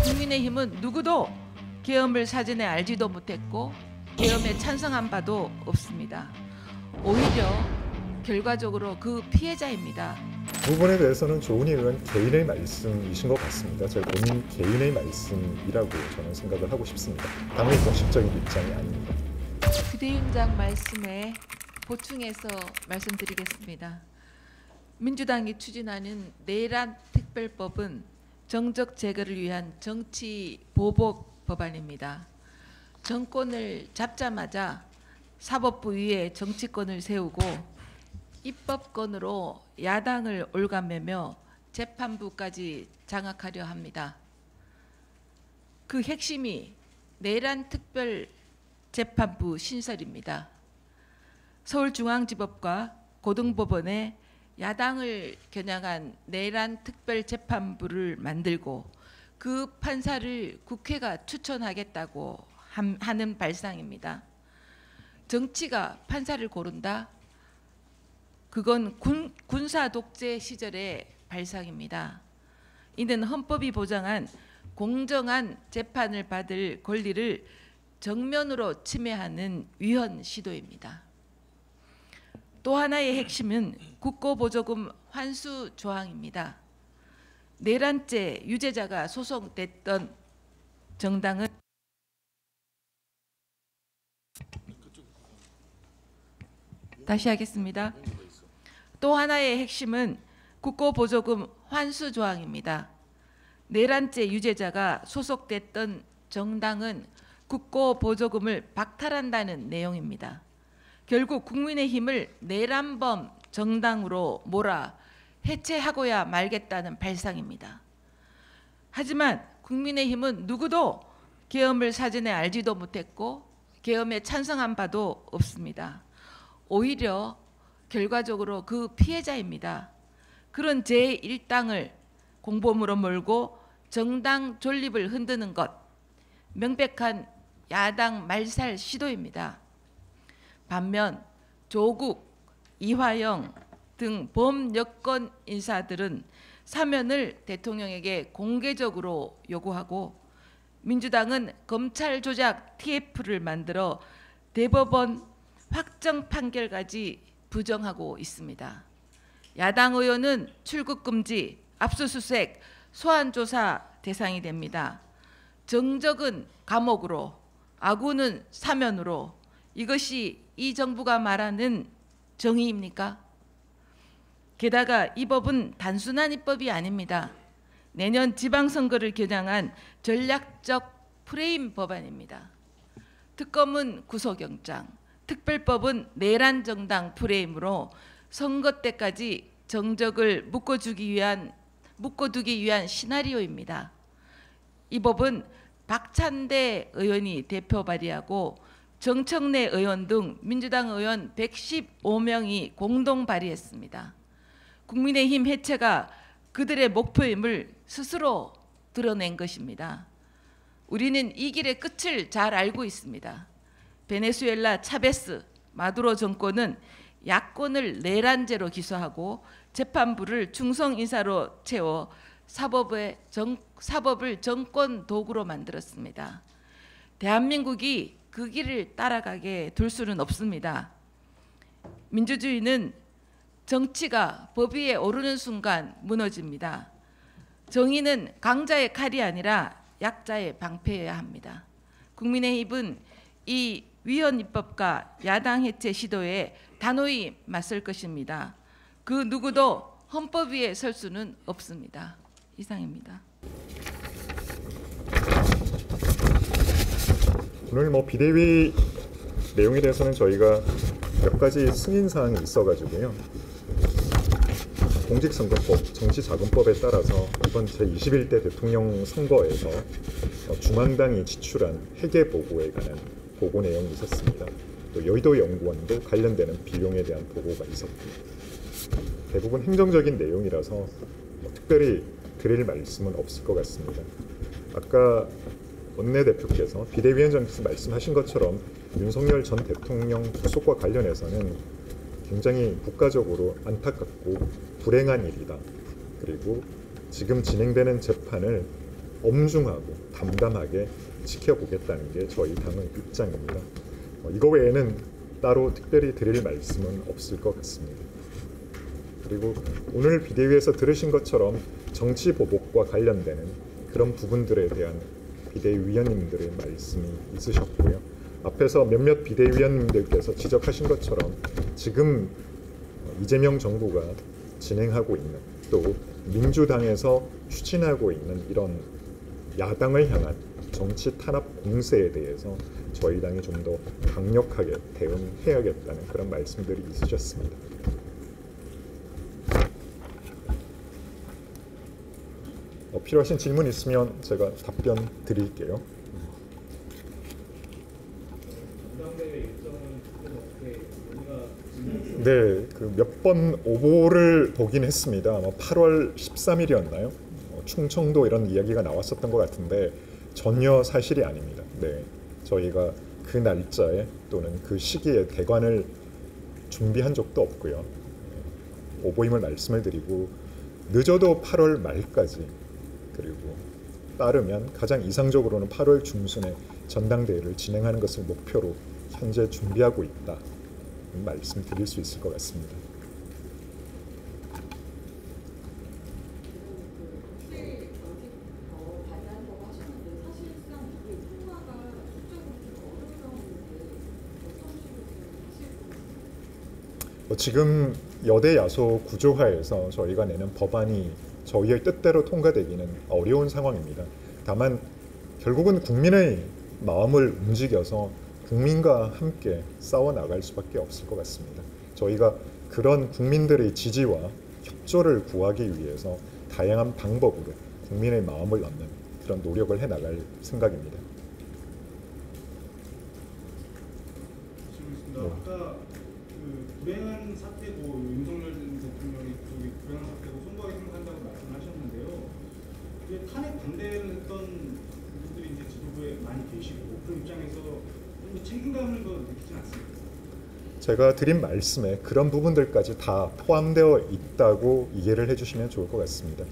국민의힘은 누구도 계엄을 사전에 알지도 못했고 계엄에 찬성한 바도 없습니다. 오히려 결과적으로 그 피해자입니다. 부분에 대해서는 조은희 의원 개인의 말씀이신 것 같습니다. 제 본인 개인의 말씀이라고 저는 생각을 하고 싶습니다. 당의 공식적인 입장이 아닙니다. 비대위원장 말씀에 보충해서 말씀드리겠습니다. 민주당이 추진하는 내란 특별법은 정적 제거를 위한 정치 보복 법안입니다. 정권을 잡자마자 사법부 위에 정치권을 세우고 입법권으로 야당을 올가매며 재판부까지 장악하려 합니다. 그 핵심이 내란 특별 재판부 신설입니다. 서울중앙지법과 고등법원에 야당을 겨냥한 내란 특별 재판부를 만들고 그 판사를 국회가 추천하겠다고 하는 발상입니다. 정치가 판사를 고른다? 그건 군사 독재 시절의 발상입니다. 이는 헌법이 보장한 공정한 재판을 받을 권리를 정면으로 침해하는 위헌 시도입니다. 또 하나의 핵심은 국고보조금 환수 조항입니다. 내란죄 유죄자가 소송됐던 정당은 다시 하겠습니다. 또 하나의 핵심은 국고보조금 환수 조항입니다. 내란죄 유죄자가 소속됐던 정당은 국고보조금을 박탈한다는 내용입니다. 결국 국민의힘을 내란범 정당으로 몰아 해체하고야 말겠다는 발상입니다. 하지만 국민의힘은 누구도 계엄을 사전에 알지도 못했고 계엄에 찬성한 바도 없습니다. 오히려 결과적으로 그 피해자입니다. 그런 제1당을 공범으로 몰고 정당 존립을 흔드는 것, 명백한 야당 말살 시도입니다. 반면 조국, 이화영 등 범여권 인사들은 사면을 대통령에게 공개적으로 요구하고 민주당은 검찰 조작 TF를 만들어 대법원 확정 판결까지 부정하고 있습니다. 야당 의원은 출국 금지, 압수수색, 소환조사 대상이 됩니다. 정적은 감옥으로, 아군은 사면으로, 이것이 이 정부가 말하는 정의입니까? 게다가 이 법은 단순한 입법이 아닙니다. 내년 지방선거를 겨냥한 전략적 프레임 법안입니다. 특검은 구속영장, 특별법은 내란정당 프레임으로 선거 때까지 정적을 묶어두기 위한 시나리오입니다. 이 법은 박찬대 의원이 대표 발의하고 정청래 의원 등 민주당 의원 115명이 공동 발의했습니다. 국민의힘 해체가 그들의 목표임을 스스로 드러낸 것입니다. 우리는 이 길의 끝을 잘 알고 있습니다. 베네수엘라 차베스, 마두로 정권은 야권을 내란죄로 기소하고 재판부를 중성 인사로 채워 사법을 정권 도구로 만들었습니다. 대한민국이 그 길을 따라가게 둘 수는 없습니다. 민주주의는 정치가 법 위에 오르는 순간 무너집니다. 정의는 강자의 칼이 아니라 약자의 방패여야 합니다. 국민의힘은 이 위헌 입법과 야당 해체 시도에 단호히 맞설 것입니다. 그 누구도 헌법 위에 설 수는 없습니다. 이상입니다. 오늘 비대위 내용에 대해서는 저희가 몇 가지 승인 사항이 있어가지고요. 공직선거법, 정치자금법에 따라서 이번 제21대 대통령 선거에서 중앙당이 지출한 회계 보고에 관한 보고 내용이 있었습니다. 또 여의도 연구원도 관련되는 비용에 대한 보고가 있었고 대부분 행정적인 내용이라서 특별히 드릴 말씀은 없을 것 같습니다. 아까 원내대표께서 비대위원장께서 말씀하신 것처럼 윤석열 전 대통령 구속과 관련해서는 굉장히 국가적으로 안타깝고 불행한 일이다. 그리고 지금 진행되는 재판을 엄중하고 담담하게 지켜보겠다는 게 저희 당의 입장입니다. 이거 외에는 따로 특별히 드릴 말씀은 없을 것 같습니다. 그리고 오늘 비대위에서 들으신 것처럼 정치 보복과 관련되는 그런 부분들에 대한 비대위원님들의 말씀이 있으셨고요. 앞에서 몇몇 비대위원님들께서 지적하신 것처럼 지금 이재명 정부가 진행하고 있는 또 민주당에서 추진하고 있는 이런 야당을 향한 정치 탄압 공세에 대해서 저희 당이 좀 더 강력하게 대응해야겠다는 그런 말씀들이 있으셨습니다. 필요하신 질문 있으면 제가 답변 드릴게요. 네, 그 몇 번 오보를 보긴 했습니다. 아마 8월 13일이었나요? 충청도 이런 이야기가 나왔었던 것 같은데 전혀 사실이 아닙니다. 네, 저희가 그 날짜에 또는 그 시기에 대관을 준비한 적도 없고요. 오보임을 말씀을 드리고 늦어도 8월 말까지 그리고 빠르면 가장 이상적으로는 8월 중순에 전당대회를 진행하는 것을 목표로 현재 준비하고 있다 말씀드릴 수 있을 것 같습니다. 지금 여대 야소 구조화에서 저희가 내는 법안이 저희의 뜻대로 통과되기는 어려운 상황입니다. 다만 결국은 국민의 마음을 움직여서 국민과 함께 싸워 나갈 수밖에 없을 것 같습니다. 저희가 그런 국민들의 지지와 협조를 구하기 위해서 다양한 방법으로 국민의 마음을 얻는 그런 노력을 해 나갈 생각입니다. 아까 그 불행한 사태고 윤석열 대통령이 불행한 사태고 송구하게 생각한다고 말씀하셨는데요. 탄핵 반대를 했던 분들이 이제 지도부에 많이 계시고 그 입장에서 좀 책임감을 더 느끼진 않습니까? 제가 드린 말씀에 그런 부분들까지 다 포함되어 있다고 이해를 해주시면 좋을 것 같습니다.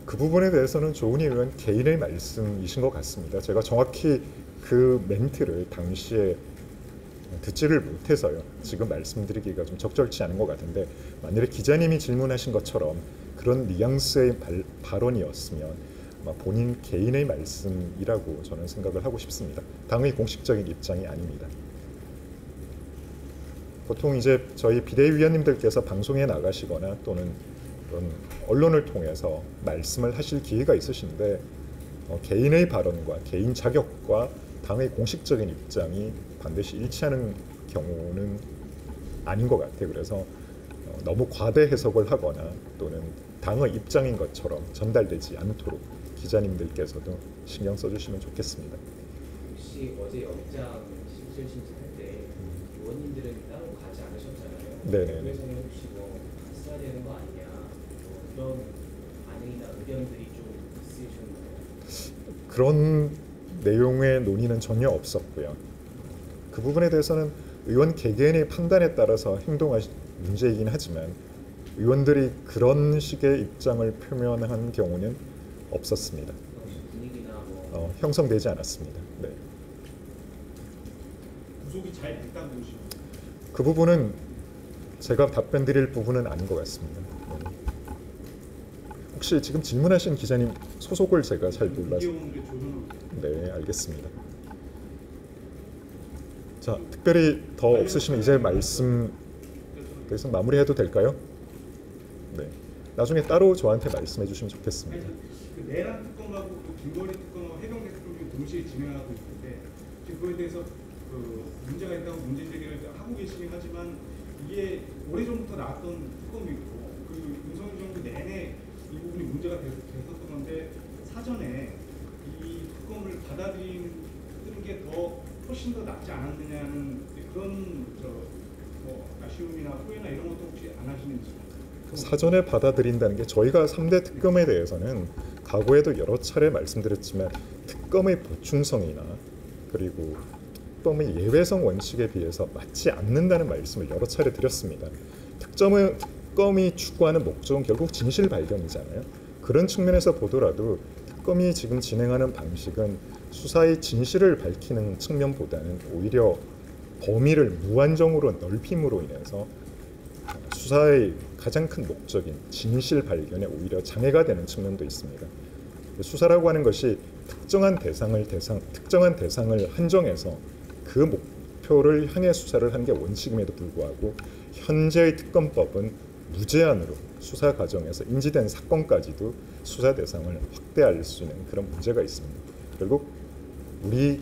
그 부분에 대해서는 조은희 의원 개인의 말씀이신 것 같습니다. 제가 정확히 그 멘트를 당시에 듣지를 못해서요. 지금 말씀드리기가 좀 적절치 않은 것 같은데 만일에 기자님이 질문하신 것처럼 그런 뉘앙스의 발언이었으면 본인 개인의 말씀이라고 저는 생각을 하고 싶습니다. 당의 공식적인 입장이 아닙니다. 보통 이제 저희 비대위원님들께서 방송에 나가시거나 또는 언론을 통해서 말씀을 하실 기회가 있으신데 개인의 발언과 개인 자격과 당의 공식적인 입장이 반드시 일치하는 경우는 아닌 것 같아요. 그래서 너무 과대 해석을 하거나 또는 당의 입장인 것처럼 전달되지 않도록 기자님들께서도 신경 써주시면 좋겠습니다. 혹시 어제 영장 실질 심사할 때 의원님들은 따로 가지 않으셨잖아요. 네네. 그래서 혹시 갔어야 되는 거 아니냐 그런 반응이나 의견들이 좀 있으셨나요? 그런 내용의 논의는 전혀 없었고요. 그 부분에 대해서는 의원 개개인의 판단에 따라서 행동하시 문제이긴 하지만 의원들이 그런 식의 입장을 표명한 경우는 없었습니다. 분위기나 형성되지 않았습니다. 네. 구속이 잘 됐다고 보시나요? 그 부분은 제가 답변 드릴 부분은 아닌 것 같습니다. 네. 혹시 지금 질문하신 기자님 소속을 제가 잘 몰라서. 네, 알겠습니다. 자, 특별히 더 없으시면 이제 말씀 그래서 마무리해도 될까요? 네. 나중에 따로 저한테 말씀해 주시면 좋겠습니다. 그 내란 특검하고 그 김건희 특검하고 해병대 특검이 동시에 진행하고 있는데 지금 그거에 대해서 그 문제가 있다고 문제 제기를 하고 계시긴 하지만 이게 오래전부터 나왔던 특검이고 그 윤석열 정부 내내 이 부분이 문제가 됐었던 건데 사전에 이 특검을 받아들이는 게 더 훨씬 더 낫지 않았느냐는 그런 아쉬움이나 후회나 이런 것도 혹시 안 하시는지. 사전에 받아들인다는 게 저희가 3대 특검에 대해서는 과거에도 여러 차례 말씀드렸지만 특검의 보충성이나 그리고 특검의 예외성 원칙에 비해서 맞지 않는다는 말씀을 여러 차례 드렸습니다. 특검이 추구하는 목적은 결국 진실 발견이잖아요. 그런 측면에서 보더라도 특검이 지금 진행하는 방식은 수사의 진실을 밝히는 측면보다는 오히려 범위를 무한정으로 넓힘으로 인해서 수사의 가장 큰 목적인 진실 발견에 오히려 장애가 되는 측면도 있습니다. 수사라고 하는 것이 특정한 대상을 한정해서 그 목표를 향해 수사를 한 게 원칙임에도 불구하고 현재의 특검법은 무제한으로 수사 과정에서 인지된 사건까지도 수사 대상을 확대할 수 있는 그런 문제가 있습니다. 결국 우리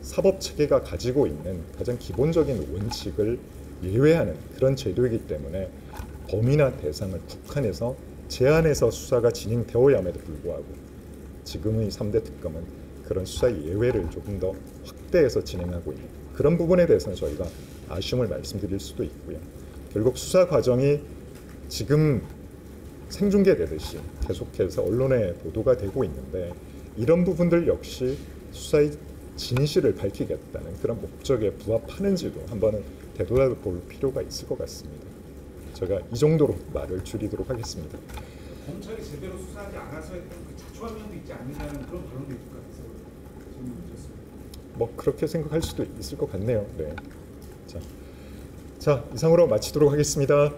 사법 체계가 가지고 있는 가장 기본적인 원칙을 예외하는 그런 제도이기 때문에 범위나 대상을 국한해서 제한해서 수사가 진행되어야 함에도 불구하고 지금의 3대 특검은 그런 수사 예외를 조금 더 확대해서 진행하고 있는 그런 부분에 대해서는 저희가 아쉬움을 말씀드릴 수도 있고요. 결국 수사 과정이 지금 생중계되듯이 계속해서 언론에 보도가 되고 있는데 이런 부분들 역시 수사의 진실을 밝히겠다는 그런 목적에 부합하는지도 한번은 되돌아볼 필요가 있을 것 같습니다. 제가 이 정도로 말을 줄이도록 하겠습니다. 검찰이 제대로 수사하지 않아서 했던 그 자초한 면도 있지 않는다는 그런 발언도 있을 것 같아서 질문 드렸습니다. 뭐 그렇게 생각할 수도 있을 것 같네요. 네. 자, 이상으로 마치도록 하겠습니다.